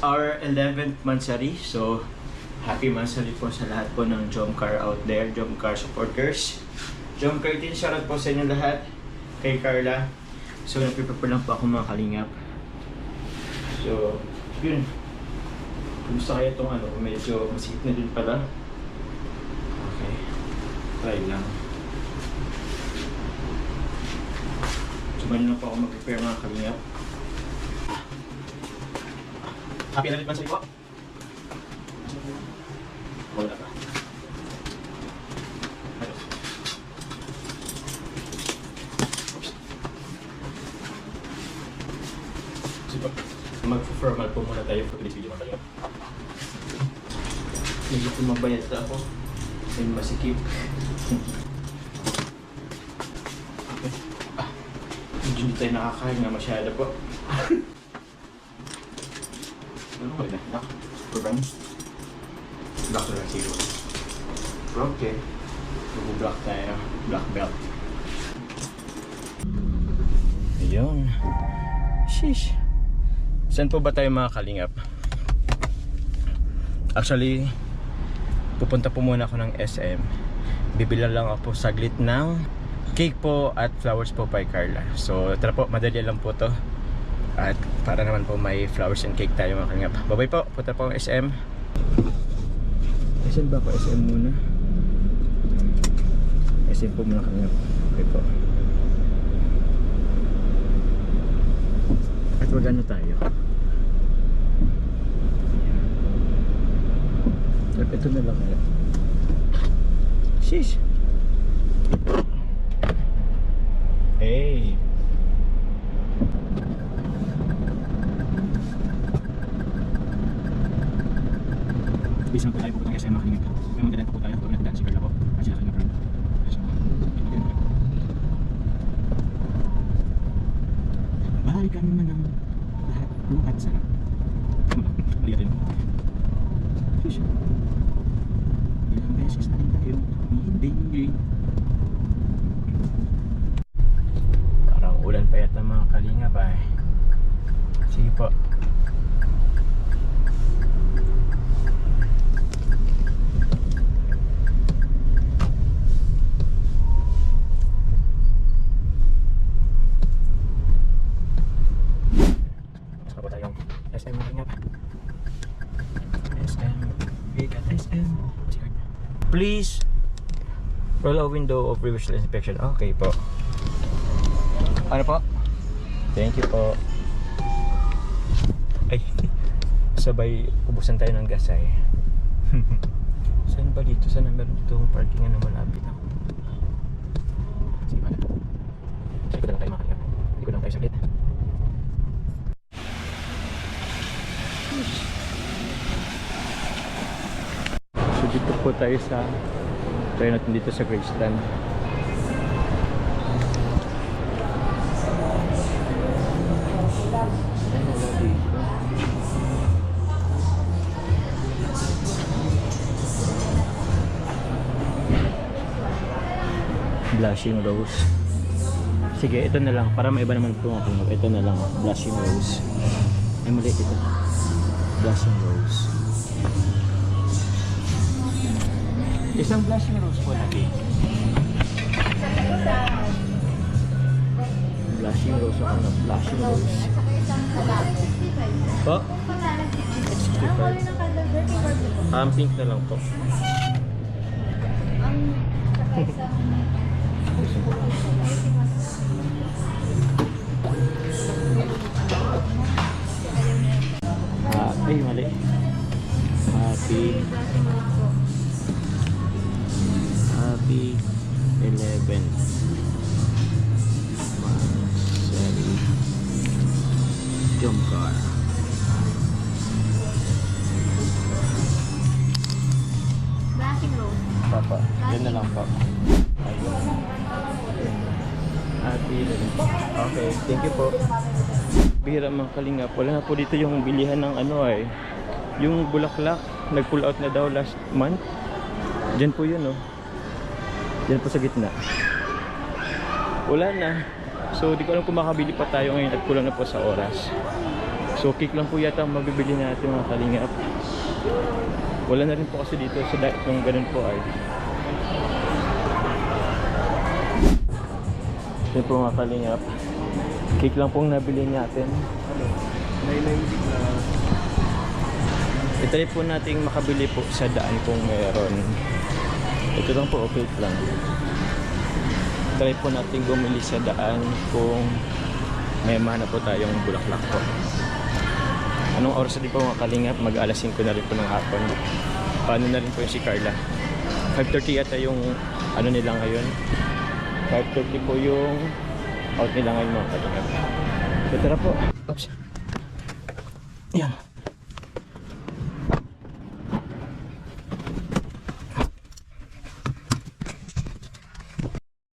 our 11th Mansari. So, happy Mansari po sa lahat po ng Jomcar out there, Jomcar supporters. Jomcar din, shoutout po sa inyo lahat. Kay Carla. So, nagpiprepare lang po ako mga kalingap. So, yun. Kumusta kaya itong ano, medyo masikip na din pala. Okay. Try lang. So, ganyan lang po ako mag-prepare mga kalingap. Happy na rin Mansari po. Wala pa. Mag-formal po muna tayo for today's video mga kalingap. Medyo pumabayad na ako. May masikip. Okay. Medyo hindi tayo nakakain na masyado po. Ano ba yun? Kurang? Black na lang siguro. Okay. Mag-black tayo. Black belt. Ayun. Sheesh. Saan po ba tayo mga kalingap? Actually, pupunta po muna ako ng SM. Bibila lang ako saglit ng cake po at flowers po kay Carla. So tara po, madali lang po to. At para naman po may flowers and cake tayo mga kalingap. Bye bye po, punta po ang SM. SM ba po? SM muna. SM po muna kalingap. Okay po. At wag ano tayo. Ito na lang kaya. Sheesh. Hey. Bisang po tayo pupunta ng SM mga kalingap. May magdadaan po tayo. Pag nagdaan si Carla po. At sila kalingap rin. Balikan naman ang lahat. Buhat sana. Balikan mo. Sheesh. Ilang beses na rin tayo hindi. Parang ulan pa yata mga kalingap ay. Sige po. Saka po tayong SM mga kalingap. SM. Bigat SM. Please roll a window of previous inspection. Okay po. Ano po? Thank you po. Ay, sabay ubusan tayo ng gas ay. Saan ba dito? Saan meron dito parkingan na malapit ako? Sige ba? Sige ko lang tayo makakaya. Sige ko lang tayo saglit. So dito po tayo sa try natin dito sa Graceland. Blushing Rose. Sige, ito na lang para maiba naman po ako. Ito na lang, Blushing Rose. Ay mali ito. Blushing Rose. Isang blushing rose po lagi. Blushing rose ako na blushing rose. Po? 65. Pink na lang po. Ay mali. Happy 11 Mansari Jomcar. Blushing rose. Papa, yun na lang po. Happy 11. Okay, thank you po. Bihira mga kalingap. Wala na po dito yung bilihan ng ano ay. Yung bulaklak, nag-pull out na daw last month. Diyan po yun oh. Diyan po sa gitna. Wala na. So di ko alam kung makabili pa tayo ngayon at kulang na po sa oras. So So cake lang po yata ang mabibili natin mga kalingap. Wala na rin po kasi dito sa diet yung ganun po ay. Ito po mga kalingap. Cake lang pong nabili natin. Ano? 990 na. Itry po nating makabili po sa daan kung meron. Ito lang po, okay lang. Try po natin bumili sa daan kung may mana po tayong bulaklak po. Anong oras din po mga kalingap? Mag-alas 5 na rin po ng hapon. Paano na rin po yung si Carla? 5:30 yata yung ano nila ngayon. 5:30 po yung out nila ngayon mga kalingap. So tara po. Oops. Yan.